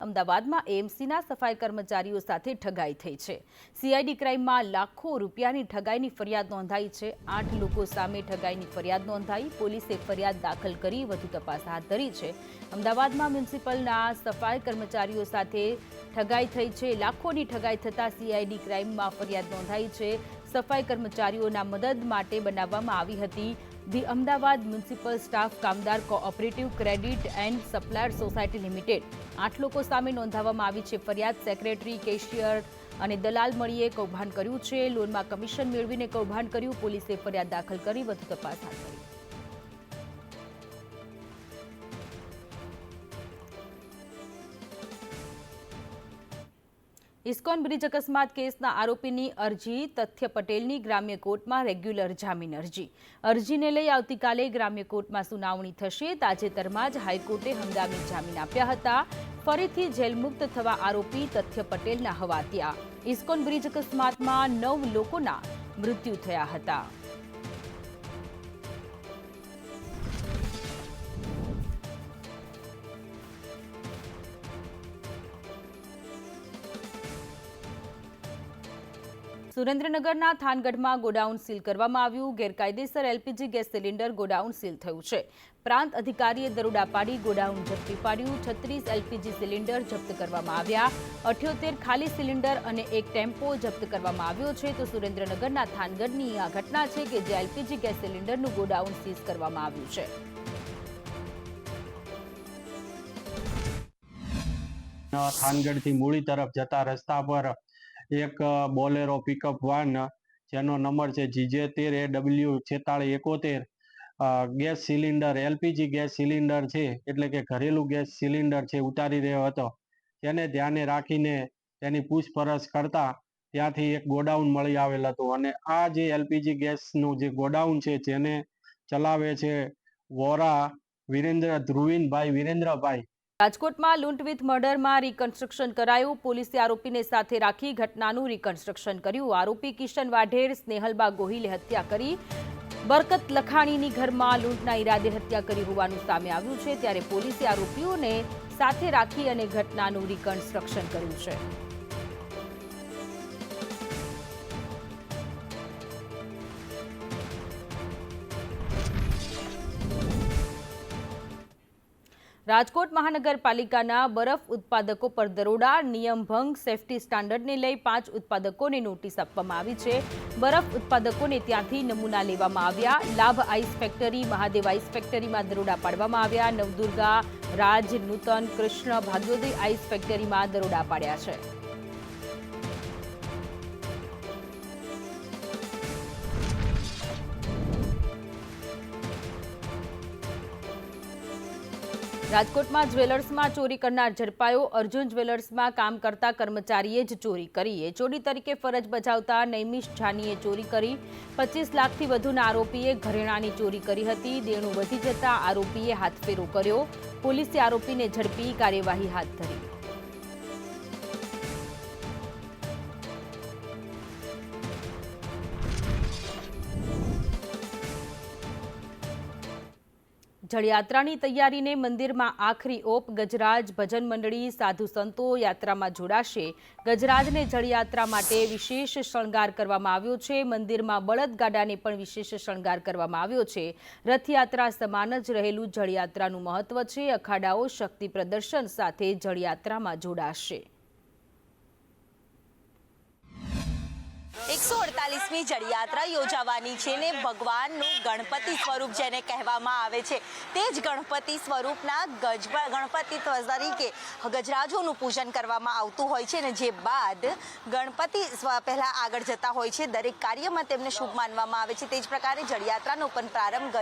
અમદાવાદમાં એએમસીના સફાઈ કર્મચારીઓ સાથે ઠગાઈ થઈ છે। સીઆઈડી ક્રાઇમમાં લાખો રૂપિયાની ઠગાઈની ફરિયાદ નોંધાઈ છે। 8 લોકો સામે ઠગાઈની ફરિયાદ નોંધાઈ। પોલીસે ફરિયાદ દાખલ કરી વધુ તપાસ હાથ ધરી છે। અમદાવાદમાં મ્યુનિસિપલના સફાઈ કર્મચારીઓ સાથે ઠગાઈ થઈ છે। લાખોની ઠગાઈ થતાં સીઆઈડી ક્રાઇમમાં ફરિયાદ નોંધાઈ છે। સફાઈ કર્મચારીઓના મદદ માટે બનાવવામાં આવી હતી ધી અમદાવાદ મ્યુનિસિપલ સ્ટાફ કામદાર cooperative credit and supplier society limited. 8 લોકો સામે નોંધાવવામાં આવી છે ફરિયાદ। સેક્રેટરી, કેશિયર અને દલાલ મળીએ કૌભાંડ કર્યું છે। લોનમાં કમિશન મેળવીને કૌભાંડ કર્યું। પોલીસે ફરિયાદ દાખલ કરી વધુ તપાસ હાથ ધરી। ઇસ્કોન બ્રિજ અકસ્માત કેસના આરોપીની અરજી તથ્ય પટેલની ગ્રામ્ય કોર્ટમાં રેગ્યુલર જામીન અરજી। અરજીને લઈ આવતીકાલે ગ્રામ્ય કોર્ટમાં સુનાવણી થશે। તાજેતરમાં જ હાઈકોર્ટે હંગામી જામીન આપ્યા હતા। ફરીથી જેલમુક્ત થવા આરોપી તથ્ય પટેલના હવાતિયા। ઇસ્કોન બ્રિજ અકસ્માતમાં 9 લોકોના મૃત્યુ થયા હતા। સુરેન્દ્રનગરના થાનગઢમાં ગોડાઉન સીલ કરવામાં આવ્યું। ગેરકાયદેસર LPG gas cylinder godown seal થયું છે। પ્રાંત અધિકારીએ દરોડા પાડી ગોડાઉન ઝડપી પાડ્યું। 36 એલપીજી સિલિન્ડર જપ્ત કરવામાં આવ્યા। 78 ખાલી સિલિન્ડર અને એક ટેમ્પો જપ્ત કરવામાં આવ્યો છે। તો સુરેન્દ્રનગરના થાનગઢની આ ઘટના છે કે જે એલપીજી ગેસ સિલિન્ડરનું ગોડાઉન સીઝ કરવામાં આવ્યું છે। થાનગઢથી મૂળી તરફ જતા રસ્તા પર એક બોલેરો પિકઅપ વાન જેનો નંબર છે GJ13AW4671 gas cylinder LPG gas cylinder છે એટલે કે ઘરેલું ગેસ સિલિન્ડર છે ઉતારી રહ્યો હતો। તેને ધ્યાને રાખીને તેની પૂછપરછ કરતા ત્યાંથી એક ગોડાઉન મળી આવેલ હતું અને આ જે એલપીજી ગેસનું જે ગોડાઉન છે જેને ચલાવે છે વોરા ધ્રુવીનભાઈ વિરેન્દ્રભાઈ। રાજકોટમાં લૂંટ વિથ મર્ડરમાં રિકન્સ્ટ્રક્શન કરાયું। પોલીસે આરોપીને સાથે રાખી ઘટનાનું રિકન્સ્ટ્રક્શન કર્યું। આરોપી કિશન વાઢેર સ્નેહલબા ગોહિલે હત્યા કરી। બરકત લખાણીની ઘરમાં લૂંટના ઈરાદે હત્યા કરી હોવાનું સામે આવ્યું છે। ત્યારે પોલીસે આરોપીઓને સાથે રાખી અને ઘટનાનું રિકન્સ્ટ્રક્શન કર્યું છે। રાજકોટ મહાનગરપાલિકાના બરફ ઉત્પાદકો પર દરોડા। નિયમ ભંગ સેફટી સ્ટાન્ડર્ડને લઈ 5 ઉત્પાદકોને નોટિસ આપવામાં આવી છે। બરફ ઉત્પાદકોને ત્યાંથી નમૂના લેવામાં આવ્યા। લાભ આઈસ ફેક્ટરી, મહાદેવ આઈસ ફેક્ટરીમાં દરોડા પાડવામાં આવ્યા। નવદુર્ગા, રાજ, નૂતન, કૃષ્ણ, ભાગ્યોદય આઈસ ફેક્ટરીમાં દરોડા પાડ્યા છે। રાજકોટમાં જ્વેલર્સમાં ચોરી કરનાર ઝડપાયો। અર્જુન જ્વેલર્સમાં કામ કરતા કર્મચારીએ જ ચોરી કરી। ચોરી તરીકે ફરજ બજાવતા નૈમિષ જાનીએ ચોરી કરી। 25 લાખથી વધુના આરોપીએ ઘરેણાની ચોરી કરી હતી। દેણું વધી જતા આરોપીએ હાથફેરો કર્યો। પોલીસે આરોપીને ઝડપી કાર્યવાહી હાથ ધરી। જળયાત્રાની તૈયારીને મંદિરમાં આખરી ઓપ। ગજરાજ, ભજન મંડળી, સાધુ સંતો યાત્રામાં જોડાશે। ગજરાજને જળયાત્રા માટે વિશેષ શણગાર કરવામાં આવ્યો છે। મંદિરમાં બળદગાડાને પણ વિશેષ શણગાર કરવામાં આવ્યો છે। રથયાત્રા સમાન જ રહેલું જળયાત્રાનું મહત્વ છે। અખાડાઓ શક્તિ પ્રદર્શન સાથે જળયાત્રામાં જોડાશે। 148મી જળયાત્રા યોજાવાની છે ને ભગવાનનું ગણપતિ સ્વરૂપ જેને કહેવામાં આવે છે તે જ ગણપતિ સ્વરૂપના ગણપતિ તરીકે ગજરાજોનું પૂજન કરવામાં આવતું હોય છે ને જે બાદ ગણપતિ પહેલા આગળ જતા હોય છે। દરેક કાર્યમાં તેમને શુભ માનવામાં આવે છે। તે જ પ્રકારે જળયાત્રાનો પણ પ્રારંભ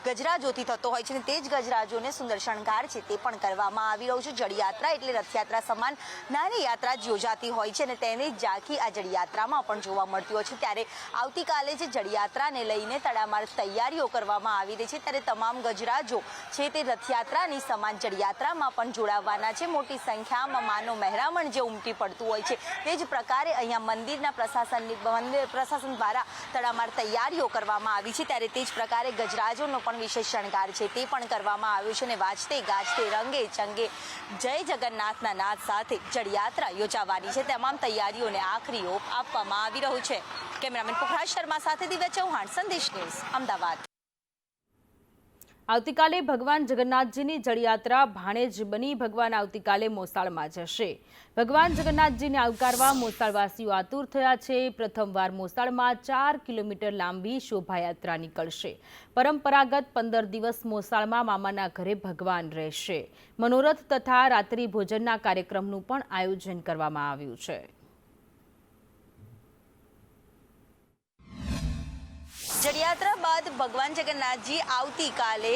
ગજરાજોથી થતો હોય છે ને તે જ ગજરાજોને સુંદર શણગાર છે તે પણ કરવામાં આવી રહ્યું છે। જળયાત્રા એટલે રથયાત્રા સમાન નાની યાત્રા જ યોજાતી હોય છે ને તેની ઝાંખી આ જળયાત્રામાં પણ જોવા મળતી હોય છે, ત્યારે આવતીકાલે જે જળયાત્રાને લઈને તડામાર તૈયારીઓ કરવામાં આવી રહી છે, ત્યારે તમામ ગજરાજો છે તે રથયાત્રાની સમાન જળયાત્રામાં પણ જોડાવાના છે. મોટી સંખ્યામાં માનો મહેરામણ જે ઉમટી પડતું હોય છે, તે જ પ્રકારે અહીંયા મંદિરના પ્રશાસન દ્વારા તડામાર તૈયારીઓ કરવામાં આવી છે, ત્યારે તે જ પ્રકારે ગજરાજોનો પણ વિશેષ શણગાર છે તે પણ કરવામાં આવ્યો છે અને વાજતે ગાજતે રંગે ચંગે જય જગન્નાથના નાદ સાથે જળયાત્રા યોજાવાની છે. તમામ તૈયારીઓને આખરી ઓપ આપવામાં આવી રહ્યું છે. કેમેરામેન પુખરાજ શર્મા સાથે દિવ્યા ચૌહાણ, સંદેશ ન્યૂઝ, અમદાવાદ. આવતીકાલે ભગવાન જગન્નાથજીની જળયાત્રા ભાણેજ બની ભગવાન આવતીકાલે મોસાળમાં જશે. ભગવાન જગન્નાથજીને આવકારવા મોસાળવાસીઓ આતુર થયા છે. પ્રથમવાર મોસાળમાં 4 કિલોમીટર લાંબી શોભાયાત્રા નીકળશે. પરંપરાગત 15 દિવસ મોસાળમાં મામાના ઘરે ભગવાન રહેશે. મનોરથ તથા રાત્રિ ભોજનના કાર્યક્રમનું પણ આયોજન કરવામાં આવ્યું છે. જળયાત્રા બાદ ભગવાન જગન્નાથજી આવતીકાલે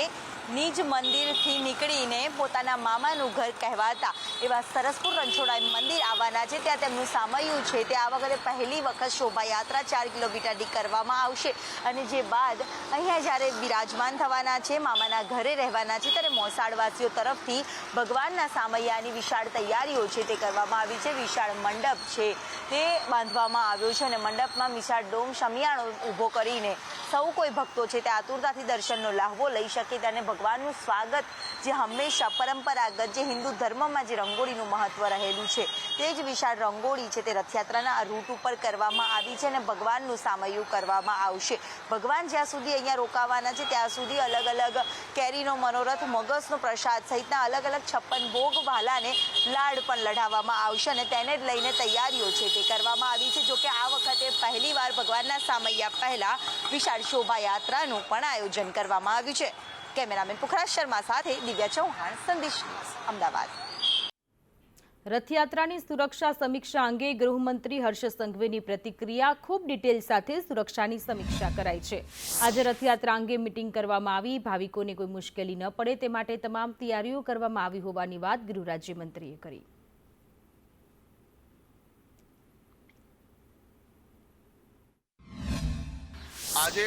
નિજ મંદિરથી નીકળીને પોતાના મામાનું ઘર કહેવાતા એવા સરસપુર રણછોડા મંદિર આવવાના છે. ત્યાં તેમનું સામૈયું છે તે આ વખતે પહેલી વખત શોભાયાત્રા 4 કિલોમીટરની કરવામાં આવશે અને જે બાદ અહીંયા જ્યારે બિરાજમાન થવાના છે, મામાના ઘરે રહેવાના છે, ત્યારે મોસાળવાસીઓ તરફથી ભગવાનના સામૈયાની વિશાળ તૈયારીઓ છે તે કરવામાં આવી છે. વિશાળ મંડપ છે તે બાંધવામાં આવ્યો છે અને મંડપમાં વિશાળ ડોમ શમિયાળો ઊભો કરીને સૌ કોઈ ભક્તો છે તે આતુરતાથી દર્શનનો લાહવો લઈ શકે અને ભગવાનનું સ્વાગત જે હંમેશા પરંપરાગત જે હિન્દુ ધર્મમાં જે રંગોળીનું મહત્વ રહેલું છે તે જ વિશાળ રંગોળી છે તે રથયાત્રાના આ રૂટ ઉપર કરવામાં આવી છે અને ભગવાનનું સામૈયું કરવામાં આવશે. ભગવાન જ્યાં સુધી અહીંયા રોકાવાના છે ત્યાં સુધી અલગ અલગ કેરીનો મનોરથ, મગસનો પ્રસાદ સહિતના અલગ અલગ 56 ભોગ વાલાને લાડ પણ લડાવવામાં આવશે અને તેને જ લઈને તૈયારીઓ છે તે કરવામાં આવી છે. જોકે આ વખતે પહેલીવાર ભગવાનના સામૈયા પહેલા વિશાળ શોભાયાત્રાનું પણ આયોજન કરવામાં આવ્યું છે. કેમેરામેન પુખરાજ શર્મા સાથે દિવ્યા ચૌહાણ, સંદેશ ન્યૂઝ, અમદાવાદ. રથયાત્રાની સુરક્ષા સમીક્ષા અંગે ગૃહમંત્રી હર્ષ સંઘવીની પ્રતિક્રિયા. ખૂબ ડિટેલ સાથે સુરક્ષાની સમીક્ષા કરાઈ છે. આજે રથયાત્રા અંગે મીટિંગ કરવામાં આવી. ભાવિકોને કોઈ મુશ્કેલી ન પડે તે માટે તમામ તૈયારીઓ કરવામાં આવી હોવાની વાત ગૃહ રાજ્યમંત્રીએ કરી. આજે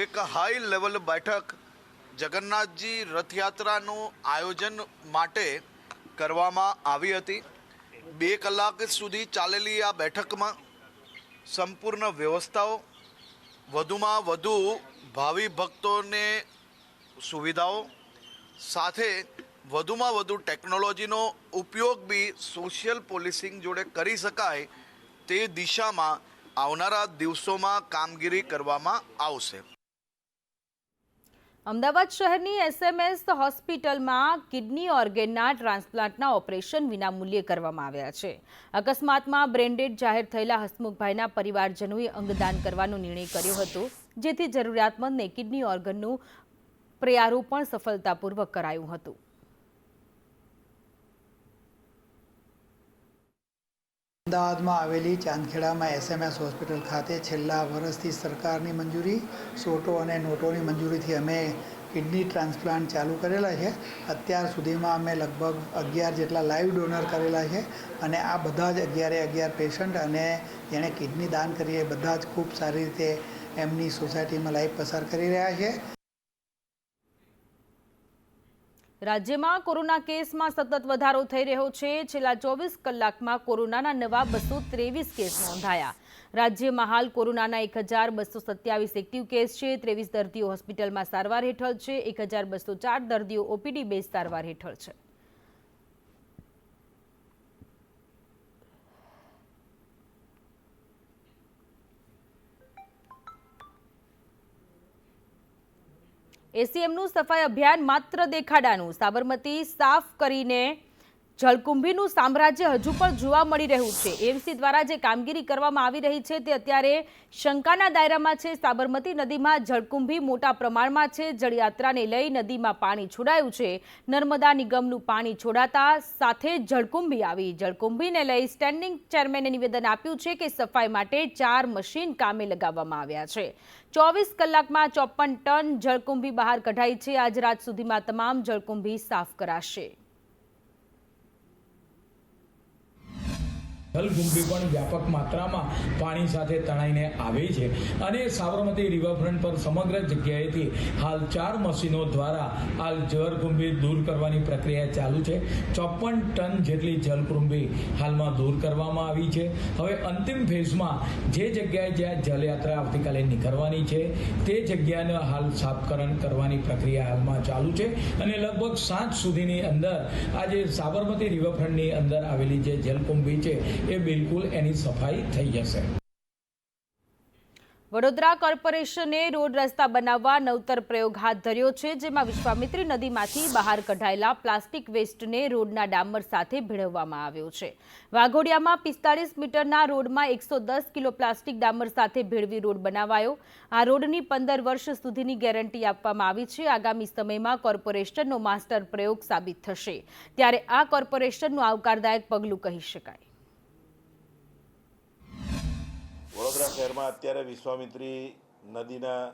એક હાઈ લેવલ બેઠક જગન્નાથજી રથયાત્રાનું આયોજન માટે કરવામાં આવી હતી. 2 કલાક સુધી ચાલેલી આ બેઠકમાં સંપૂર્ણ વ્યવસ્થાઓ, વધુમાં વધુ ભાવિ ભક્તોને સુવિધાઓ સાથે વધુમાં વધુ ટેકનોલોજીનો ઉપયોગ બી સોશિયલ પોલિસિંગ જોડે કરી શકાય તે દિશામાં આવનારા દિવસોમાં કામગીરી કરવામાં આવશે. અમદાવાદ શહેરની SMS હોસ્પિટલમાં કિડની ઓર્ગેનના ટ્રાન્સપ્લાન્ટના ઓપરેશન વિનામૂલ્યે કરવામાં આવ્યા છે. અકસ્માતમાં બ્રેન્ડેડ જાહેર થયેલા હસમુખભાઈના પરિવારજનોએ અંગદાન કરવાનો નિર્ણય કર્યો હતો, જેથી જરૂરિયાતમંદને કિડની ઓર્ગનનું પ્રયારોપણ સફળતાપૂર્વક કરાયું હતું. અમદાવાદમાં આવેલી ચાંદખેડામાં SMS હોસ્પિટલ ખાતે છેલ્લા વર્ષથી સરકારની મંજૂરી, સોટો અને નોટોની મંજૂરીથી અમે કિડની ટ્રાન્સપ્લાન્ટ ચાલુ કરેલા છે. અત્યાર સુધીમાં અમે લગભગ 11 જેટલા લાઈવ ડોનર કરેલા છે અને આ બધા જ 11 પેશન્ટ અને જેણે કિડની દાન કરી એ બધા જ ખૂબ સારી રીતે એમની સોસાયટીમાં લાઈફ પસાર કરી રહ્યા છે. રાજ્યમાં કોરોના કેસમાં સતત વધારો થઈ રહ્યો છે. છેલ્લા 24 કલાકમાં કોરોનાના નવા 223 કેસ નોંધાયા. રાજ્યમાં હાલ કોરોનાના 1227 એક્ટિવ કેસ છે. 23 દર્દીઓ હોસ્પિટલમાં સારવાર હેઠળ છે. 1204 દર્દીઓ OPD બેઝ સારવાર હેઠળ છે. એસીએમનું સફાઈ અભિયાન માત્ર દેખાડાનું. સાબરમતી સાફ કરીને જળકુંભીનું સામ્રાજ્ય હજુ પણ જોવા મળી રહ્યું છે. એમસી દ્વારા જે કામગીરી કરવામાં આવી રહી છે તે અત્યારે શંકાના દાયરામાં છે. સાબરમતી નદીમાં જળકુંભી મોટા પ્રમાણમાં છે. જળયાત્રાને લઈ નદીમાં પાણી છોડાયું છે. નર્મદા નિગમનું પાણી છોડાતા સાથે જળકુંભી આવી. જળકુંભીને લઈ સ્ટેન્ડિંગ ચેરમેને નિવેદન આપ્યું છે કે સફાઈ માટે 4 મશીન કામે લગાવવામાં આવ્યા છે. 24 કલાકમાં 54 ટન જળકુંભી બહાર કઢાઈ છે. આજ રાત સુધીમાં તમામ જળકુંભી સાફ કરાશે. જલકુંભી પણ વ્યાપક માત્રામાં પાણી સાથે તણાઈને આવે છે અને સાબરમતી રિવરફ્રન્ટ પર સમગ્ર જગ્યાએથી હાલ 4 મશીનો દ્વારા હાલ જલકુંભી દૂર કરવાની પ્રક્રિયા ચાલુ છે. 54 ટન જેટલી જલકુંભી હાલમાં દૂર કરવામાં આવી છે. હવે અંતિમ ફેઝમાં જે જગ્યાએ જ્યાં જલયાત્રા આવતીકાલે નીકળવાની છે તે જગ્યાને હાલ સાફકરણ કરવાની પ્રક્રિયા હાલમાં ચાલુ છે અને લગભગ 7 સુધીની અંદર આજે સાબરમતી રિવરફ્રન્ટની અંદર આવેલી જે જલકુંભી છે એ બિલકુલ એની સફાઈ થઈ જશે. વડોદરા કોર્પોરેશને રોડ રસ્તા બનાવવા નવતર પ્રયોગ હાથ ધર્યો છે, જેમાં વિશ્વામિત્રી નદીમાંથી બહાર કઢાયેલા પ્લાસ્ટિક વેસ્ટને રોડના ડામર સાથે ભેળવવામાં આવ્યો છે. વાઘોડિયામાં 45 મીટરના રોડમાં 110 કિલો પ્લાસ્ટિક ડામર સાથે ભેળવી રોડ બનાવાયો. આ રોડની 15 વર્ષ સુધીની ગેરંટી આપવામાં આવી છે. આગામી સમયમાં કોર્પોરેશનનો માસ્ટર પ્રયોગ સાબિત થશે, ત્યારે આ કોર્પોરેશનનું આવકારદાયક પગલું કહી શકાય. વડોદરા શહેરમાં અત્યારે વિશ્વામિત્રી નદીના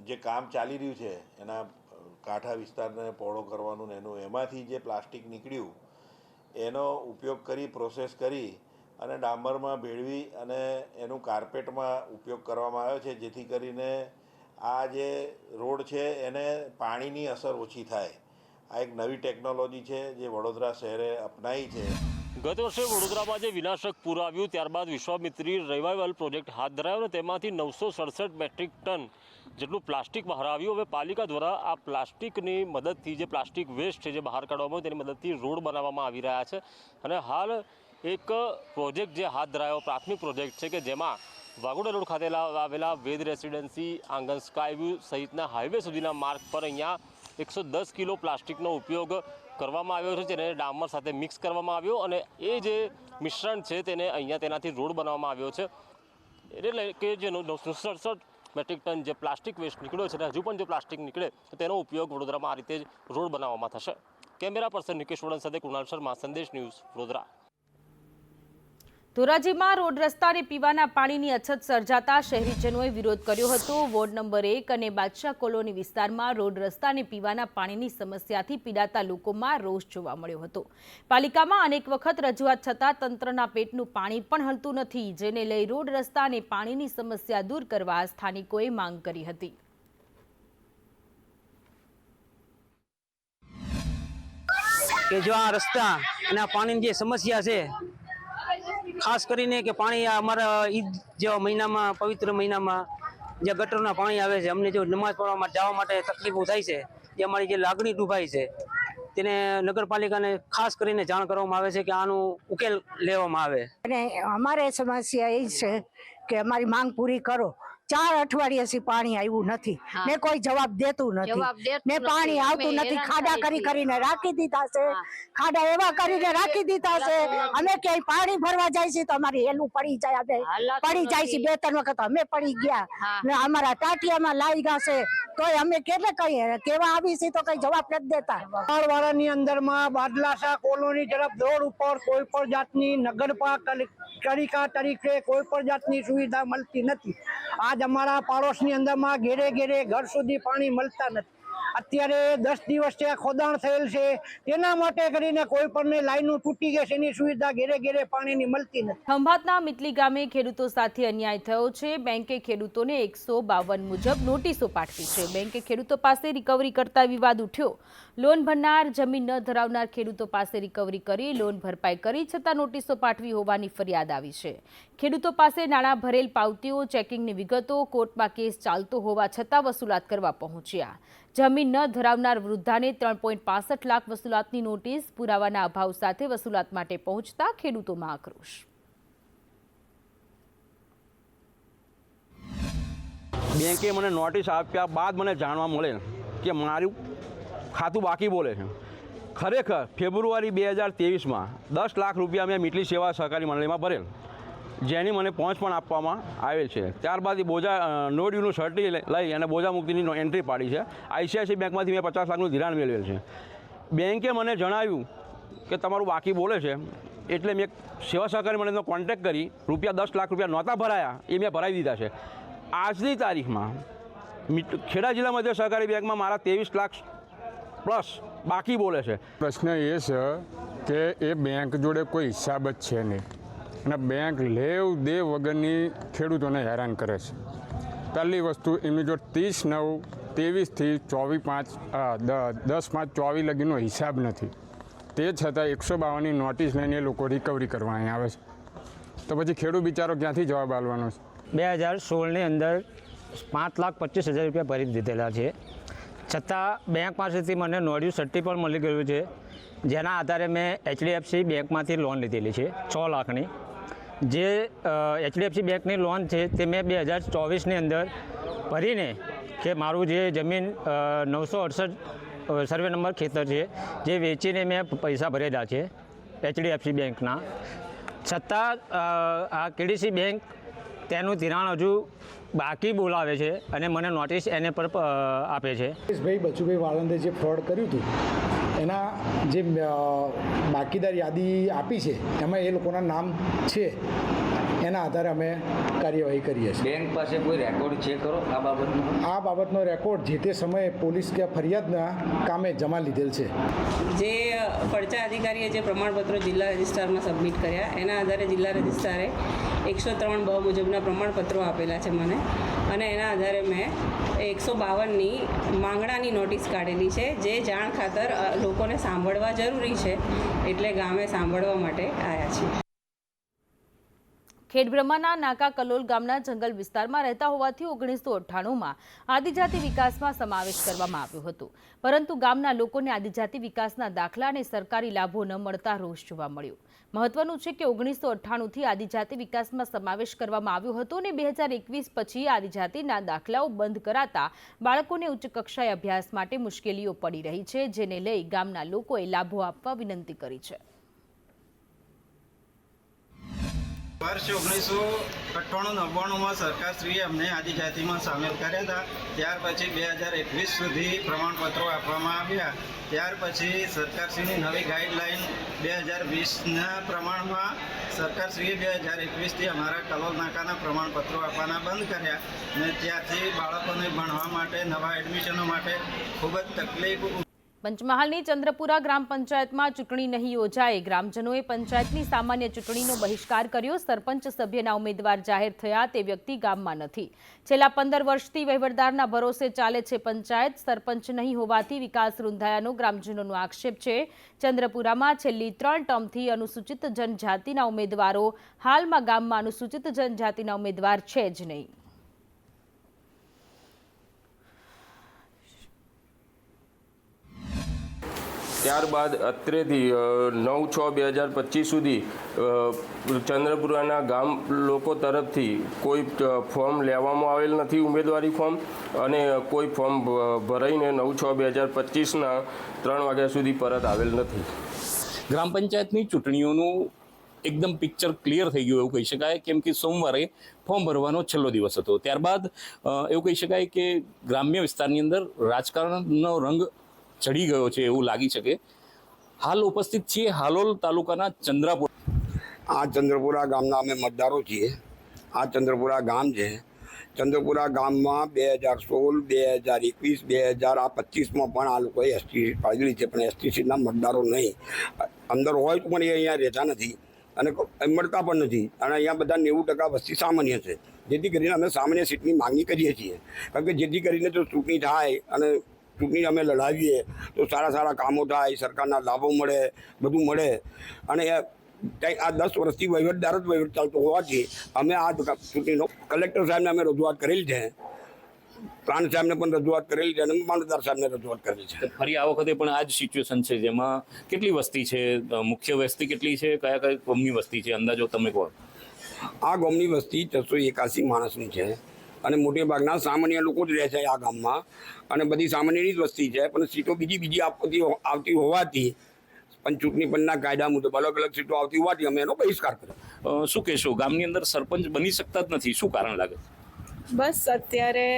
જે કામ ચાલી રહ્યું છે એના કાંઠા વિસ્તારને પહોળો કરવાનું ને એમાંથી જે પ્લાસ્ટિક નીકળ્યું એનો ઉપયોગ કરી પ્રોસેસ કરી અને ડામરમાં ભેળવી અને એનું કાર્પેટમાં ઉપયોગ કરવામાં આવ્યો છે, જેથી કરીને આ જે રોડ છે એને પાણીની અસર ઓછી થાય. આ એક નવી ટેકનોલોજી છે જે વડોદરા શહેરે અપનાવી છે. ગત વર્ષે વડોદરામાં જે વિનાશક પૂર આવ્યું ત્યારબાદ વિશ્વામિત્રી રિવાઇવલ પ્રોજેક્ટ હાથ ધરાયો અને તેમાંથી 967 મેટ્રિક ટન જેટલું પ્લાસ્ટિક બહાર આવ્યું. હવે પાલિકા દ્વારા આ પ્લાસ્ટિકની મદદથી જે પ્લાસ્ટિક વેસ્ટ છે જે બહાર કાઢવામાં આવે તેની મદદથી રોડ બનાવવામાં આવી રહ્યા છે અને હાલ એક પ્રોજેક્ટ જે હાથ ધરાયો પ્રાથમિક પ્રોજેક્ટ છે કે જેમાં વાઘોડિયા રોડ ખાતે આવેલા વેદ રેસિડેન્સી, આંગણ સ્કાયવ્યુ સહિતના હાઈવે સુધીના માર્ગ પર અહીંયા 110 કિલો પ્લાસ્ટિકનો ઉપયોગ કરવામાં આવ્યો છે, જેને ડામર સાથે મિક્સ કરવામાં આવ્યો અને એ જે મિશ્રણ છે તેને અહીંયા તેનાથી રોડ બનાવવામાં આવ્યો છે. એટલે કે જે 967 મેટ્રિક ટન જે પ્લાસ્ટિક વેસ્ટ નીકળ્યો છે હજુ પણ જો પ્લાસ્ટિક નીકળે તો તેનો ઉપયોગ વડોદરામાં આ રીતે જ રોડ બનાવવામાં થશે. કેમેરા પર્સન નિકેશ વડન સાથે કૃણાલ શર્મા, સંદેશ ન્યૂઝ, વડોદરા. ધોરાજીમાં રોડ રસ્તાને પીવાના પાણીની અછત સર્જાતા શહેરીજનોએ વિરોધ કર્યો હતો. વોર્ડ નંબર 1 અને બાદશાહ કોલોની વિસ્તારમાં રોડ રસ્તાને પીવાના પાણીની સમસ્યાથી પીડાતા લોકોમાં રોષ જોવા મળ્યો હતો. પાલિકામાં અનેક વખત રજૂઆત છતાં તંત્રના પેટનું પાણી પણ હલતું નથી, જેને લઈ રોડ રસ્તા અને પાણીની સમસ્યા દૂર કરવા સ્થાનિકોએ માંગ કરી હતી. કે જો આ રસ્તા અને આ પાણીની જે સમસ્યા છે, ખાસ કરીને કે પાણી અમારા ઈદ જેવા મહિનામાં, પવિત્ર મહિનામાં જે ગટરના પાણી આવે છે, અમને જો નમાઝ પઢવા જવા માટે તકલીફો થાય છે, જે અમારી જે લાગણી ડૂબાઈ છે તેને નગરપાલિકાને ખાસ કરીને જાણ કરવામાં આવે છે કે આનું ઉકેલ લેવામાં આવે. અને અમારે સમસ્યા એ છે કે અમારી માંગ પૂરી કરો. 4 અઠવાડિયાથી પાણી આવ્યું નથી ને કોઈ જવાબ દેતું નથી ને પાણી આવતું નથી. ખાડા કરીને રાખી દીધા છે, ખાડા એવા કરીને રાખી દીધા છે. અમે ક્યાંય પાણી ભરવા જાય છે તો અમારી હેલું પડી જાય, અમે પડી જાય છે. 2-3 વખત અમે પડી ગયા ને અમારા ટાટિયામાં લાવી ગયા છે તોય અમે કેને કહીએ કેવા આવી છે તો કઈ જવાબ નથી દેતા. વાળાની અંદરમાં બાદલાશા કોલોની તરફ રોડ ઉપર કોઈ પણ જાતની નગરપાલિકા તરીકે કોઈ પણ જાતની સુવિધા મળતી નથી. આજ અમારા પાડોશની અંદરમાં ઘેરે ઘર સુધી પાણી મળતા નથી. અત્યારે 10 દિવસ ત્યાં ખોદાણ થયેલ છે, તેના માટે કરીને કોઈ પણ લાઈનો તૂટી ગઈ છે, એની સુવિધા ઘેરે પાણીની મળતી નથી. ખંભાતના મિતલી ગામે ખેડૂતો સાથે અન્યાય થયો છે. બેંકે ખેડૂતોને 152 મુજબ નોટિસો પાઠવી છે. બેંકે ખેડૂતો પાસે રિકવરી કરતા વિવાદ ઉઠ્યો. લોન ભરનાર, જમીન ન ધરાવનાર ખેડૂતો પાસે રિકવરી કરી લોન ભરપાઈ કરી છતાં નોટિસો પાઠવી હોવાની ફરિયાદ આવી છે. ખેડૂતો પાસે નાણાં ભરેલ પાવતીઓ, ચેકિંગની વિગતો, કોર્ટમાં કેસ ચાલતો હોવા છતાં વસૂલાત કરવા પહોંચ્યા. જમીન ન ધરાવનાર વૃદ્ધાને 3.65 લાખ વસૂલાતની નોટિસ, પુરાવાના અભાવ સાથે વસૂલાત માટે પહોંચતા ખેડૂતોમાં આક્રોશ. બેંકે મને નોટિસ આપ્યા બાદ મને જાણવા મળે કે મારું ખાતું બાકી બોલે છે. ખરેખર ફેબ્રુઆરી 2023માં 10 લાખ રૂપિયા મેં મિતલી સેવા સહકારી મંડળીમાં ભરેલ, જેની મને પહોંચ પણ આપવામાં આવેલ છે. ત્યારબાદ બોજા નો ડ્યુનું સર્ટી લઈ અને બોજા મુક્તિની એન્ટ્રી પાડી છે. ICICI બેંકમાંથી મેં 50 લાખનું ધિરાણ મેળવેલ છે. બેંકે મને જણાવ્યું કે તમારું બાકી બોલે છે, એટલે મેં સેવા સહકારી મંડળીનો કોન્ટેક્ટ કરી ₹10 લાખ નહોતા ભરાયા, એ મેં ભરાવી દીધા છે. આજની તારીખમાં ખેડા જિલ્લા મધ્ય સહકારી બેંકમાં મારા 23 લાખ પ્લસ બાકી બોલે છે. પ્રશ્ન એ છે કે એ બેંક જોડે કોઈ હિસાબ જ છે નહીં અને બેંક લેવ દેવ વગરની ખેડૂતોને હેરાન કરે છે. પહેલી વસ્તુ, એમની જો 30/9/23થી 10/5/24 લગીનો હિસાબ નથી. તે છતાં 152ની નોટિસ લઈને એ લોકો રિકવરી કરવા અહીં આવે છે. તો પછી ખેડૂત બિચારો ક્યાંથી જવાબ આપવાનો છે? 2016ની અંદર 5,25,000 રૂપિયા ભરી દીધેલા છે. છતાં બેંક પાસેથી મને નોડ્યુ સર્ટી પણ મળી ગયું છે, જેના આધારે મેં HDFC બેંકમાંથી લોન લીધેલી છે 6 લાખની. જે HDFC બેંકની લોન છે તે મેં 2024ની અંદર ભરીને કે મારું જે જમીન 968 સર્વે નંબર ખેતર છે જે વેચીને મેં પૈસા ભરેલા છે HDFC બેંકના. છતાં આ KDC બેંક તેનું ધિરાણ હજુ બાકી બોલાવે છે અને મને નોટિસ એને પર આપે છે. ભાઈ બચુભાઈ વાળંદે જે ફ્રોડ કર્યું હતું એના જે બાકીદાર યાદી આપી છે એમાં એ લોકોના નામ છે, એના આધારે અમે કાર્યવાહી કરીએ છીએ. બેંક પાસે કોઈ રેકોર્ડ છે ખરો આ બાબતનો રેકોર્ડ જે તે સમયે પોલીસ કે ફરિયાદના કામે જમા લીધેલ છે. જે પડતા અધિકારીએ જે પ્રમાણપત્રો જિલ્લા રજિસ્ટ્રારમાં સબમિટ કર્યા એના આધારે જિલ્લા રજિસ્ટ્રારે 103 બ મુજબના પ્રમાણપત્રો આપેલા છે મને, અને એના આધારે મેં 152ની માંગણાની નોટિસ કાઢેલી છે, જે જાણ ખાતર લોકોને સાંભળવા જરૂરી છે એટલે ગામે સાંભળવા માટે આવ્યા છીએ. ખેડબ્રહ્માના નાકા કલોલ ગામના જંગલ વિસ્તારમાં રહેતા હોવાથી 1998માં આદિજાતિ વિકાસમાં સમાવેશ કરવામાં આવ્યો હતો, પરંતુ ગામના લોકોને આદિજાતિ વિકાસના દાખલા અને સરકારી લાભો ન મળતા રોષ જોવા મળ્યો. મહત્વનું છે કે 1998થી આદિજાતિ વિકાસમાં સમાવેશ કરવામાં આવ્યો હતો અને 2021 પછી આદિજાતિના દાખલાઓ બંધ કરાતા બાળકોને ઉચ્ચ કક્ષાએ અભ્યાસ માટે મુશ્કેલીઓ પડી રહી છે, જેને લઈ ગામના લોકોએ લાભો આપવા વિનંતી કરી છે. વર્ષ 1998-99માં સરકારશ્રીએ અમને આદિજાતિમાં સામેલ કર્યા હતા. ત્યાર પછી 2021 સુધી પ્રમાણપત્રો આપવામાં આવ્યા. ત્યાર પછી સરકારશ્રીની નવી ગાઈડલાઈન 2020ના પ્રમાણમાં સરકારશ્રીએ 2021થી અમારા કલોલ નાકાના પ્રમાણપત્રો આપવાના બંધ કર્યા અને ત્યારથી બાળકોને ભણવા માટે, નવા એડમિશનો માટે ખૂબ જ તકલીફ. પંચમહાલની ચંદ્રપુરા ગ્રામ પંચાયતમાં ચૂંટણી નહીં યોજાઈ. ગ્રામજનોએ પંચાયતની સામાન્ય ચૂંટણીનો બહિષ્કાર કર્યો. સરપંચ સભ્યના ઉમેદવાર જાહેર થયા તે વ્યક્તિ ગામમાં નથી. છેલ્લા 15 વર્ષથી વહીવટદારના ભરોસે ચાલે છે પંચાયત. સરપંચ નહીં હોવાથી વિકાસ રૂંધાયાનો ગ્રામજનોનો આક્ષેપ છે. ચંદ્રપુરામાં છેલ્લી 3 ટર્મથી અનુસૂચિત જનજાતિના ઉમેદવારો, હાલમાં ગામમાં અનુસૂચિત જનજાતિના ઉમેદવાર છે જ નહીં. ત્યારબાદ અત્રેથી 9/6/2025 સુધી ચંદ્રપુરાના ગામ લોકો તરફથી કોઈ ફોર્મ લેવામાં આવેલ નથી, ઉમેદવારી ફોર્મ, અને કોઈ ફોર્મ ભરાઈને 9/6/2025ના 3 વાગ્યા સુધી પરત આવેલ નથી. ગ્રામ પંચાયતની ચૂંટણીઓનું એકદમ પિક્ચર ક્લિયર થઈ ગયું એવું કહી શકાય, કેમ કે સોમવારે ફોર્મ ભરવાનો છેલ્લો દિવસ હતો. ત્યારબાદ એવું કહી શકાય કે ગ્રામ્ય વિસ્તારની અંદર રાજકારણનો રંગ ચડી ગયો છે એવું લાગી શકે. હાલ ઉપસ્થિત છીએ હાલોલ તાલુકાના ચંદ્રપુરા ગામના અમે મતદારો છીએ. આ ચંદ્રપુરા ગામ છે. ચંદ્રપુરા ગામમાં 2016, 2021, 2025માં પણ આ લોકોએ એસટી પાડેલી છે, પણ એસટી સીટના મતદારો નહીં. અંદર હોય તો પણ એ અહીંયા રહેતા નથી અને મળતા પણ નથી, અને અહીંયા બધા 90% વસ્તી સામાન્ય છે. જેથી કરીને અમે સામાન્ય સીટની માંગણી કરીએ છીએ, કારણ કે જેથી કરીને જો ચૂંટણી થાય અને ચૂંટણી અમે લડાવીએ તો સારા કામો થાય, સરકારના લાભો મળે, બધું મળે. અને આ 10 વર્ષથી વહીવટદાર જ વહીવટ ચાલતો હોવાથી અમે આ ચૂંટણીનો કલેક્ટર સાહેબને અમે રજૂઆત કરેલી છે, પ્રાંત સાહેબને પણ રજૂઆત કરેલી છે અને મામલતદાર સાહેબને રજૂઆત કરેલી છે. ફરી આ વખતે પણ આ જ સિચ્યુએશન છે, જેમાં કેટલી વસ્તી છે, મુખ્ય વસ્તી કેટલી છે, કયા ગામની વસ્તી છે, અંદાજો તમે કહો. આ ગામની વસ્તી 681 માણસની છે અને મોટે ભાગના સામાન્ય લોકો જ રહે છે આ ગામમાં, અને બધી સામાન્યની જ વસ્તી છે. પણ સીટો બીજી આવતી હોવાથી પણ ચૂંટણી પંચના કાયદા મુજબ અલગ સીટો આવતી હોવાથી અમે એનો બહિષ્કાર કર્યો. શું કહેશો, ગામની અંદર સરપંચ બની શકતા જ નથી, શું કારણ લાગે? બસ અત્યારે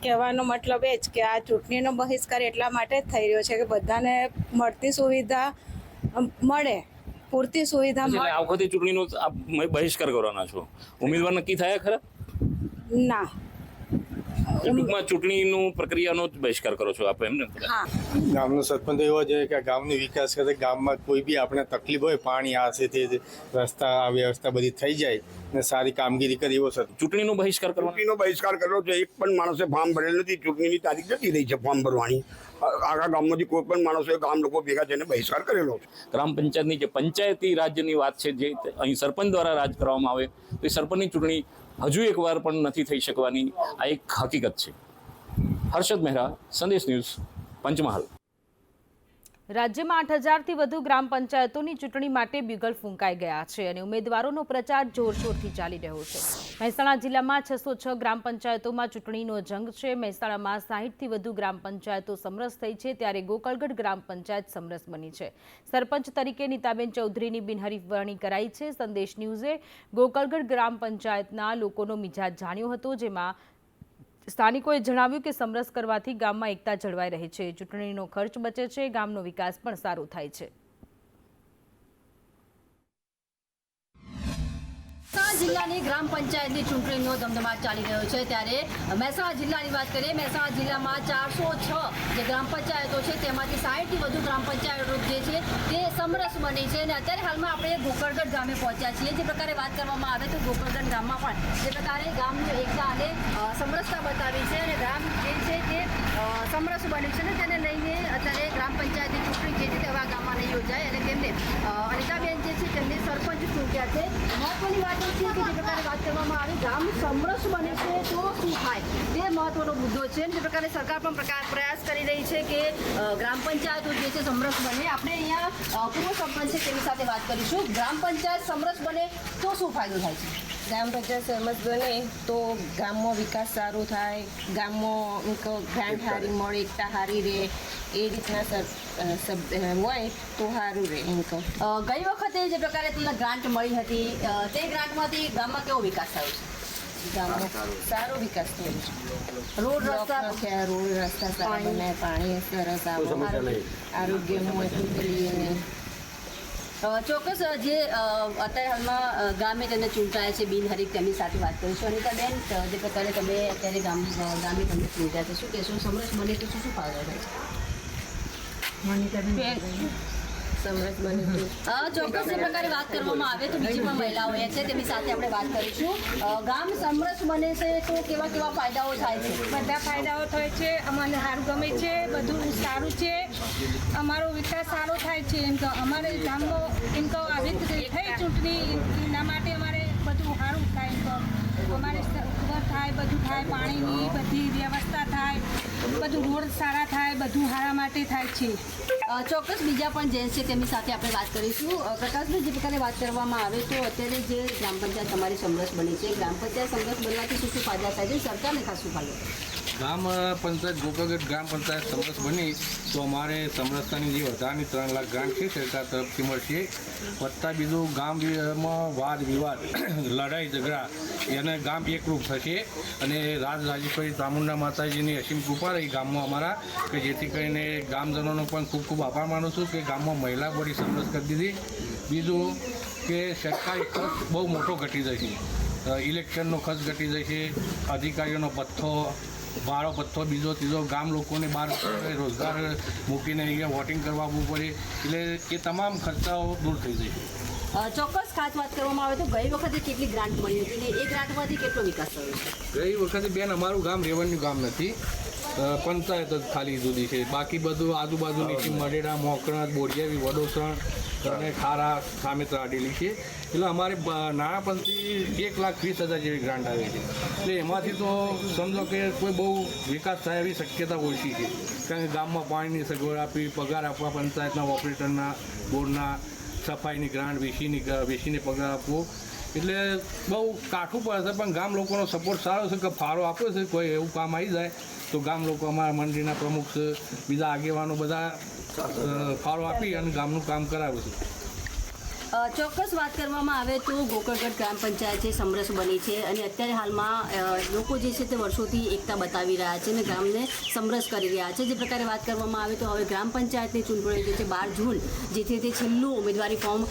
કહેવાનો મતલબ એ જ કે આ ચૂંટણીનો બહિષ્કાર એટલા માટે જ થઈ રહ્યો છે કે બધાને મળતી સુવિધા મળે, પૂરતી સુવિધા મળે. આ વખતે ચૂંટણીનો બહિષ્કાર કરવાના છો, ઉમેદવાર નક્કી થયા ખરા? ના, ટૂંકમાં ચૂંટણીનું પ્રક્રિયાનો જ બહિષ્કાર કરો છો આપ એમને? ગામનો સરપંચ એવો છે કે ગામનો વિકાસ કરે, ગામમાં કોઈ બી આપણે તકલીફ હોય પાણી આ છે તે રસ્તા આ વ્યવસ્થા બધી થઈ જાય ને સારી કામગીરી કરી એવો સર. ચૂંટણીનો બહિષ્કાર કરવાનો? ચૂંટણીનો બહિષ્કાર કર્યો છે. એક પણ માણસે ફોર્મ ભરેલ નથી. ચૂંટણીની તારીખ જતી રહી છે ફોર્મ ભરવાની. આખા ગામમાંથી કોઈ પણ માણસે ગામ લોકો ભેગા થઈને બહિષ્કાર કરેલો છે. ગ્રામ પંચાયતની જે પંચાયતી રાજ્યની વાત છે, જે અહીં સરપંચ દ્વારા રાજ કરવામાં આવે તો એ સરપંચની ચૂંટણી હજુ એકવાર પણ નથી થઈ શકવાની. આ એક હકીકત છે. હર્ષદ મહેરા, સંદેશ ન્યૂઝ, પંચમહાલ. રાજ્યમાં 8,000થી વધુ ગ્રામ પંચાયતોની ચૂંટણી માટે બ્યુગલ ફૂંકાઈ ગયા છે અને ઉમેદવારોનો પ્રચાર જોરશોરથી ચાલી રહ્યો છે. મહેસાણા જિલ્લામાં 606 ગ્રામ પંચાયતોમાં ચૂંટણીનો જંગ છે. મહેસાણામાં 60થી વધુ ગ્રામ પંચાયતો સમરસ થઈ છે, ત્યારે ગોકળગઢ ગ્રામ પંચાયત સમરસ બની છે. સરપંચ તરીકે નીતાબેન ચૌધરીની બિનહરીફ વરણી કરાઈ છે. સંદેશ ન્યૂઝે ગોકળગઢ ગ્રામ પંચાયતના લોકોનો મિજાજ જાણ્યો હતો, જેમાં સ્થાનિકોએ જણાવ્યું કે સમરસ કરવાથી ગામમાં એકતા જળવાઈ રહે છે, ચૂંટણીનો ખર્ચ બચે છે, ગામનો વિકાસ પણ સારો થાય છે. મહેસાણા જિલ્લાની ગ્રામ પંચાયતની ચૂંટણીનો ધમધમાટ ચાલી રહ્યો છે, ત્યારે મહેસાણા જિલ્લાની વાત કરીએ. મહેસાણા જિલ્લામાં 406 જે ગ્રામ પંચાયતો છે તેમાંથી 60થી વધુ ગ્રામ પંચાયતો જે છે તે સમરસ બની છે અને અત્યારે હાલમાં આપણે ગોકળગઢ ગામે પહોંચ્યા છીએ. જે પ્રકારે વાત કરવામાં આવે તો ગોકળગઢ ગામમાં પણ જે પ્રકારે ગામની એકતા અને સમરસતા બતાવી છે અને ગામ જે છે તે સમરસ બન્યું છે ને તેને લઈને અત્યારે ગ્રામ પંચાયતની ચૂંટણી જે છે તે હવે ગામમાં નહીં યોજાય અને તેમને અનિતાબેન જે છે તેમને સરપંચ ચૂંટ્યા છે. મહત્વની વાત એ છે કે જે પ્રકારે વાત કરવામાં આવી ગામ સમરસ બને છે તો શું થાય તે મહત્વનો મુદ્દો છે. જે પ્રકારે સરકાર પણ પ્રયાસ કરી રહી છે કે ગ્રામ પંચાયતો જે છે સમરસ બને. આપણે અહીંયા પૂર્વ સરપંચ છે તેની સાથે વાત કરીશું. ગ્રામ પંચાયત સમરસ બને તો શું ફાયદો થાય છે? ગ્રામ પંચાયત સમજ બને તો ગામમાં વિકાસ સારો થાય, ગામમાં ગ્રાન્ટ સારી મળે, એકતા સારી રહે, એ રીતના હોય તો સારું રહે. ગઈ વખતે જે પ્રકારે તમને ગ્રાન્ટ મળી હતી તે ગ્રાન્ટમાંથી ગામમાં કેવો વિકાસ થયો છે? ગામમાં સારો વિકાસ થયો છે. રોડ રસ્તા થયા, રોડ રસ્તા સારા બનાવ્યા, પાણી સરસ આવે, આરોગ્યમાં એટલું. ચોક્કસ જે અત્યારે હાલમાં ગામે તેને ચૂંટાયા છે બિનહરીફ, તેમની સાથે વાત કરીશું. અનિતાબેન, જે પ્રકારે તમે અત્યારે ગામે તમને ચૂંટ્યા છે, શું કહેશો? સમરસ બને તો શું ફાયદો થાય છે? સમરસ બને ચોક્કસ જે પ્રકારે વાત કરવામાં આવે તો બીજી પણ મહિલાઓ છે તેમની સાથે આપણે વાત કરીશું. ગામ સમરસ બને છે તો કેવા કેવા ફાયદાઓ થાય છે? બધા ફાયદાઓ થાય છે. અમને સારું ગમે છે, બધું સારું છે, અમારો વિકાસ સારો થાય છે. એમ તો અમારે ગામમાં એમ તો આવી થઈ ચૂંટણી, એના માટે અમારે બધું સારું થાય. અમારે ઘર થાય, બધું થાય, પાણીની બધી વ્યવસ્થા થાય, બધું રોડ સારા થાય, બધું સારા માટે થાય છે. ચોક્કસ બીજા પણ જેન્ટ્સ છે તેમની સાથે આપણે વાત કરીશું. પ્રકાશભાઈ, જે પ્રકારે વાત કરવામાં આવે તો અત્યારે જે ગ્રામ પંચાયત તમારી સમરસ બની છે, ગ્રામ પંચાયત સમરસ બનવાથી શું શું ફાયદા થાય છે? સરકારને ખાસ શું ફાયદો? ગ્રામ પંચાયત ગોકળગઢ ગ્રામ પંચાયત સમરસ બની તો અમારે સમરસતાની જે વધારાની 3 લાખ ગ્રાન્ટ છે સરકાર તરફથી મળશે. વત્તા બીજું ગામમાં વાદ વિવાદ, લડાઈ ઝઘડા એને ગામ એકરૂપ થશે અને રાજરાજેશ્વરી ચામુંડા માતાજીની અસીમ કૃપા રહી ગામમાં અમારા, કે જેથી કરીને ગામજનોનો પણ ખૂબ ખૂબ આભાર માનું છું કે ગામમાં મહિલા બોડી સમરસ કરી દીધી. બીજું કે સરકારી ખર્ચ બહુ મોટો ઘટી જશે, ઇલેક્શનનો ખર્ચ ઘટી જશે, અધિકારીઓનો પથ્થો, ભાડો પથ્થો, બીજો ત્રીજો, ગામ લોકોને બહાર રોજગાર મૂકીને અહીંયા વોટિંગ કરવા આવવું પડે, એટલે એ તમામ ખર્ચાઓ દૂર થઈ જશે. ચોક્કસ ખાસ વાત કરવામાં આવે તો ગઈ વખતે કેટલી ગ્રાન્ટ મળી હતી ને એ ગ્રાન્ટમાંથી કેટલો વિકાસ થયો છે? ગઈ વખતે બેન અમારું ગામ રેવન્યુ ગામ નથી, પંચાયત જ ખાલી જુદી છે. બાકી બધું આજુબાજુની મઢેડા, મોકરણજ, બોડિયાવી, વડોસણ અને ખારા સામે ત્રાડેલી છે. એટલે અમારે નાણાપંચથી 1,20,000 જેવી ગ્રાન્ટ આવે છે. એટલે એમાંથી તો સમજો કે કોઈ બહુ વિકાસ થાય એવી શક્યતા ઓછી છે, કારણ કે ગામમાં પાણીની સગવડ આપી, પગાર આપવા પંચાયતના ઓપરેટરના, બોર્ડના, સફાઈની ગ્રાન્ટ, વેચીને પગાર આપવો, એટલે બહુ કાઠું પડે છે. પણ ગામ લોકોનો સપોર્ટ સારો છે કે ફાળો આપ્યો છે, કોઈ એવું કામ આવી જાય તો ગામ લોકો, અમારા મંડળીના પ્રમુખ છે, બીજા આગેવાનો બધા ફાળો આપી અને ગામનું કામ કરાવે છે. ચોક્કસ વાત કરવામાં આવે તો ગોકળગઢ ગ્રામ પંચાયત છે સમરસ બની છે અને અત્યારે હાલમાં લોકો જે છે તે વર્ષોથી એકતા બતાવી રહ્યા છે અને ગામને સમરસ કરી રહ્યા છે. જે પ્રકારે વાત કરવામાં આવે તો હવે ગ્રામ પંચાયતની ચૂંટણી જે છે 12 જૂન જે છે તે છેલ્લું ઉમેદવારી ફોર્મ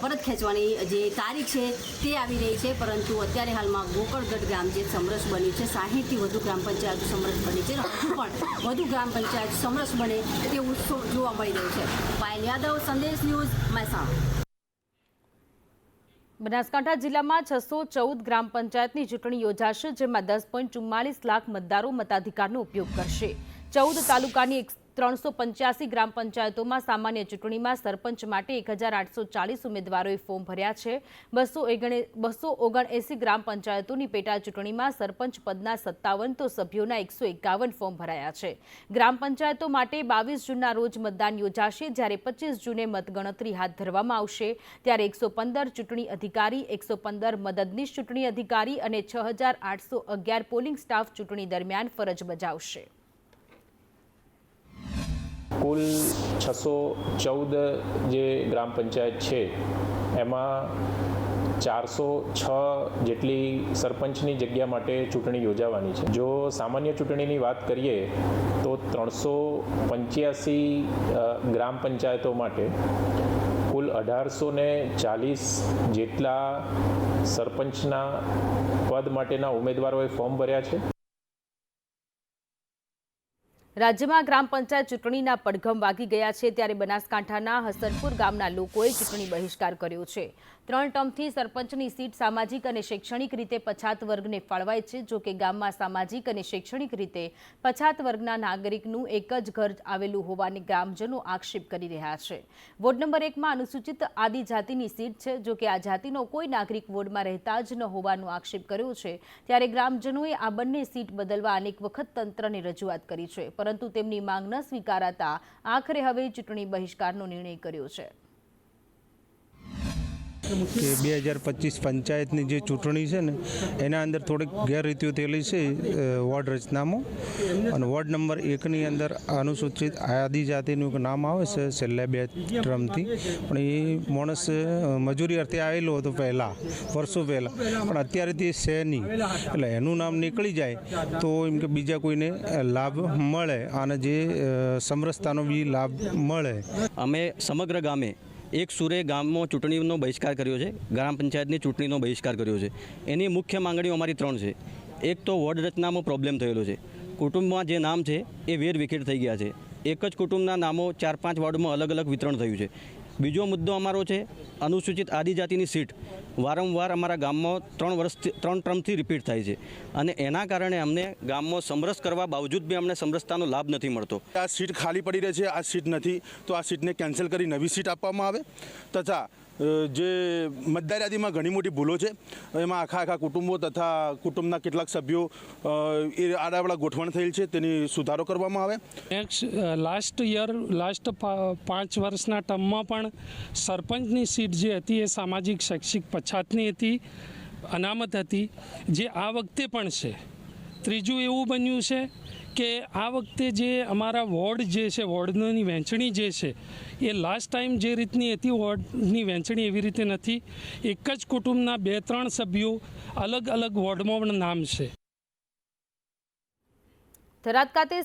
પરત ખેંચવાની જે તારીખ છે તે આવી રહી છે, પરંતુ અત્યારે હાલમાં ગોકળગઢ ગ્રામ જે સમરસ બન્યું છે, 60થી વધુ ગ્રામ પંચાયતો સમરસ બની છે. હજુ પણ વધુ ગ્રામ પંચાયત સમરસ બને તેવું જોવા મળી રહ્યું છે. પાયલ યાદવ, સંદેશ ન્યૂઝ, મહેસાણા. બનાસકાંઠા જિલ્લામાં 614 ગ્રામ પંચાયતની ચૂંટણી યોજાશે, જેમાં 10.44 લાખ મતદારો મતાધિકારનો ઉપયોગ કરશે. 14 તાલુકાની 385 ગ્રામ પંચાયતોમાં સામાન્ય ચૂંટણીમાં સરપંચ માટે 1840 ઉમેદવારોએ ફોર્મ ભર્યા છે. 279 ગ્રામ પંચાયતોની પેટા ચૂંટણીમાં સરપંચ પદના 57 તો સભ્યોના 151 ફોર્મ ભરાયા છે. ગ્રામ પંચાયતો માટે 22 જૂનના રોજ મતદાન યોજાશે, જ્યારે 25 જૂને મતગણતરી હાથ ધરવામાં આવશે. ત્યારે 115 ચૂંટણી અધિકારી, 115 મદદનીશ ચૂંટણી અધિકારી અને 6811 પોલિંગ સ્ટાફ ચૂંટણી દરમિયાન ફરજ બજાવશે. કુલ 614 જે ગ્રામ પંચાયત છે એમાં 406 જેટલી સરપંચની જગ્યા માટે ચૂંટણી યોજાવાની છે. જો સામાન્ય ચૂંટણીની વાત કરીએ તો 385 ગ્રામ પંચાયતો માટે કુલ 1840 જેટલા સરપંચના પદ માટેના ઉમેદવારોએ ફોર્મ ભર્યા છે. રાજ્યમાં ગ્રામ પંચાયત ચૂંટણીના પડઘમ વાગી ગયા છે, ત્યારે બનાસકાંઠાના હસનપુર ગામના લોકોએ ચૂંટણી બહિષ્કાર કર્યો છે. 3 ટર્મથી સરપંચની સીટ સામાજિક અને શૈક્ષણિક રીતે પછાત વર્ગને ફાળવાય છે. જોકે ગામમાં સામાજિક અને શૈક્ષણિક રીતે પછાત વર્ગના નાગરિકનું એક જ ઘર આવેલું હોવાની ગ્રામજનો આક્ષેપ કરી રહ્યા છે. વોર્ડ નંબર 1માં અનુસૂચિત આદિજાતિની સીટ છે. જોકે આ જાતિનો કોઈ નાગરિક વોર્ડમાં રહેતા જ ન હોવાનો આક્ષેપ કર્યો છે. ત્યારે ગ્રામજનોએ આ બંને સીટ બદલવા અનેક વખત તંત્રને રજૂઆત કરી છે, પરંતુ તેમની માંગ ન સ્વીકારાતા આખરે હવે ચૂંટણી બહિષ્કારનો નિર્ણય કર્યો છે. કે 2025 પંચાયતની જે ચૂંટણી છે ને એના અંદર થોડીક ગેરરીતિઓ થયેલી છે વોર્ડ રચનામાં, અને વોર્ડ નંબર 1ની અંદર અનુસૂચિત આદિજાતિનું એક નામ આવે છે છેલ્લા 2 ટર્મથી, પણ એ માણસ મજૂરી અર્થે આવેલો હતો પહેલાં, વર્ષો પહેલાં, પણ અત્યારેથી છે નહીં. એટલે એનું નામ નીકળી જાય તો એમ કે બીજા કોઈને લાભ મળે અને જે સમરસતાનો બી લાભ મળે. અમે સમગ્ર ગામે એક સુરે ગામમાં ચૂંટણીનો બહિષ્કાર કર્યો છે, ગ્રામ પંચાયતની ચૂંટણીનો બહિષ્કાર કર્યો છે. એની મુખ્ય માંગણીઓ અમારી 3 છે. એક તો વોર્ડ રચનામાં પ્રોબ્લેમ થયેલો છે. કુટુંબમાં જે નામ છે એ વેરવિખેર થઈ ગયા છે. એક જ કુટુંબના નામો 4-5 વોર્ડમાં અલગ અલગ વિતરણ થયું છે. બીજો મુદ્દો અમારો છે અનુસૂચિત આદિજાતિની સીટ વારંવાર અમારા ગામમાં 3 ટર્મથી રિપીટ થાય છે, અને એના કારણે અમને ગામમાં સમરસ કરવા બાવજૂદ બી અમને સમરસતાનો લાભ નથી મળતો. આ સીટ ખાલી પડી રહે છે, આ સીટ નથી, તો આ સીટને કેન્સલ કરી નવી સીટ આપવામાં આવે. તથા જે મતદાર યાદીમાં ઘણી મોટી ભૂલો છે, એમાં આખા કુટુંબો તથા કુટુંબના કેટલાક સભ્યો એ આડાવડા ગોઠવણ થયેલ છે, તેની સુધારો કરવામાં આવે. લાસ્ટ 5 વર્ષના ટર્મમાં પણ સરપંચની સીટ જે હતી એ સામાજિક શૈક્ષિક પછાતની હતી, અનામત હતી, જે આ વખતે પણ છે. ત્રીજું એવું બન્યું છે કે આ વખતે જે અમારા વોર્ડ જે છે, વોર્ડની વહેંચણી જે છે એ લાસ્ટ ટાઈમ જે રીતની હતી વોર્ડની વહેંચણી એવી રીતે નથી. એક જ કુટુંબના 2-3 સભ્યો અલગ અલગ વોર્ડમાં પણ નામ છે. થરાદ ખાતે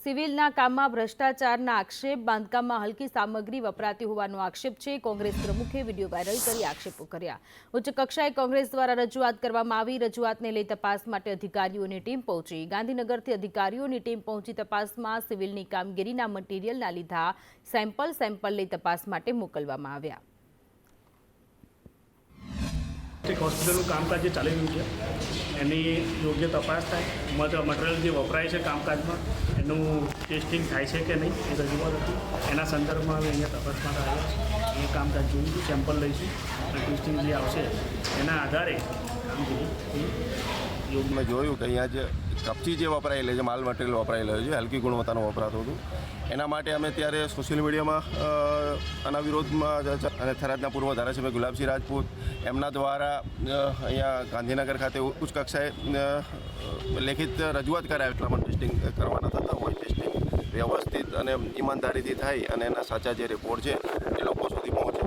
સિવિલના કામમાં ભ્રષ્ટાચારના આક્ષેપ, બાંધકામમાં હલકી સામગ્રી વપરાતી હોવાનો આક્ષેપ છે. કોંગ્રેસ પ્રમુખે વિડીયો વાયરલ કરી આક્ષેપો કર્યા. ઉચ્ચ કક્ષાએ કોંગ્રેસ દ્વારા રજૂઆત કરવામાં આવી. રજૂઆતને લઈ તપાસ માટે અધિકારીઓની ટીમ પહોંચી. ગાંધીનગરથી અધિકારીઓની ટીમ પહોંચી તપાસમાં સિવિલની કામગીરીના મટીરિયલના લીધા સેમ્પલ લઈ તપાસ માટે મોકલવામાં આવ્યા. હોસ્પિટલનું કામકાજ જે ચાલી રહ્યું છે એની યોગ્ય તપાસ થાય, મટીરિયલ જે વપરાય છે કામકાજમાં એનું ટેસ્ટિંગ થાય છે કે નહીં એ રજૂઆત હતી. એના સંદર્ભમાં હવે અહીંયા તપાસ માટે આવ્યા છે. એ કામકાજ જોઈશું, સેમ્પલ લઈશું અને ટેસ્ટિંગ જે આવશે એના આધારે કામગીરી. મેં જોયું કે અહીંયા જે કપચી જે વપરાયેલી છે, માલ મટીરિયલ વપરાયેલો છે, હલકી ગુણવત્તાનું વપરાતું હતું. એના માટે અમે ત્યારે સોશિયલ મીડિયામાં આના વિરોધમાં અને થરાદના પૂર્વ ધારાસભ્ય ગુલાબસિંહ રાજપૂત એમના દ્વારા અહીંયા ગાંધીનગર ખાતે ઉચ્ચ કક્ષાએ લેખિત રજૂઆત કરાય. એટલામાં ટેસ્ટિંગ કરવાના થતા હોય, ટેસ્ટિંગ વ્યવસ્થિત અને ઈમાનદારીથી થાય અને એના સાચા જે રિપોર્ટ છે એ લોકો સુધી પહોંચે.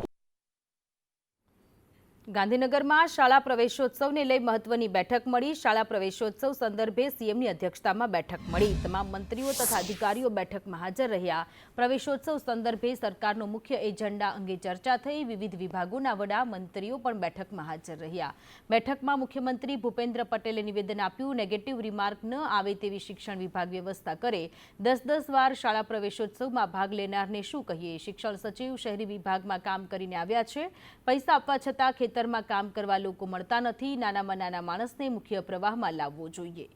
ગાંધીનગરમાં શાળા પ્રવેશોત્સવને લઈ મહત્વની બેઠક મળી. શાળા પ્રવેશોત્સવ સંદર્ભે સીએમની અધ્યક્ષતામાં બેઠક મળી. તમામ મંત્રીઓ તથા અધિકારીઓ બેઠકમાં હાજર રહ્યા. પ્રવેશોત્સવ સંદર્ભે સરકારનો મુખ્ય એજન્ડા અંગે ચર્ચા થઈ. વિવિધ વિભાગોના વડા મંત્રીઓ પણ બેઠકમાં હાજર રહ્યા. બેઠકમાં મુખ્યમંત્રી ભૂપેન્દ્ર પટેલે નિવેદન આપ્યું, નેગેટિવ રિમાર્ક ન આવે તેવી શિક્ષણ વિભાગ વ્યવસ્થા કરે. 10-10 વાર શાળા પ્રવેશોત્સવમાં ભાગ લેનારને શું કહીએ? શિક્ષણ સચિવ શહેરી વિભાગમાં કામ કરીને આવ્યા છે. પૈસા આપવા છતાં ખેતરમાં કામ કરવા લોકો મળતા નથી. નાનામાં નાના માણસને મુખ્ય પ્રવાહમાં લાવવો જોઈએ.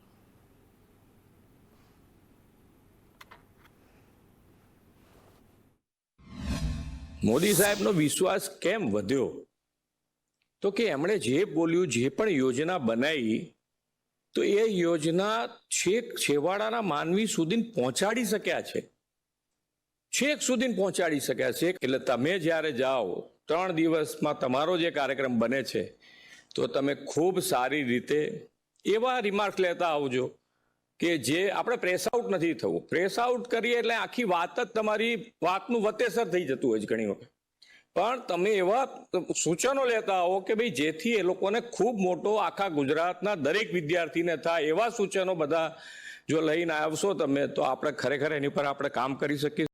મોદી સાહેબનો વિશ્વાસ કેમ વધ્યો? તો કે એમણે જે બોલ્યું, જે પણ યોજના બનાવી, તો એ યોજના છેક છેવાડાના માનવી સુધી પહોંચાડી શક્યા છે. છેક સુધી પહોંચાડી શક્યા છે. એટલે તમે જ્યારે જાઓ 3 દિવસમાં તમારો જે કાર્યક્રમ બને છે, તો તમે ખૂબ સારી રીતે એવા રિમાર્ક લેતા આવજો કે જે આપણે પ્રેસ આઉટ નથી થવું. પ્રેસ આઉટ કરીએ એટલે આખી વાત જ તમારી વાતનું વતેસર થઈ જતું હોય છે ઘણી વખત. પણ તમે એવા સૂચનો લેતા આવો કે ભાઈ જેથી એ લોકોને ખૂબ મોટો આખા ગુજરાતના દરેક વિદ્યાર્થીને થાય એવા સૂચનો બધા જો લઈને આવશો તમે, તો આપણે ખરેખર એની પર આપણે કામ કરી શકીએ.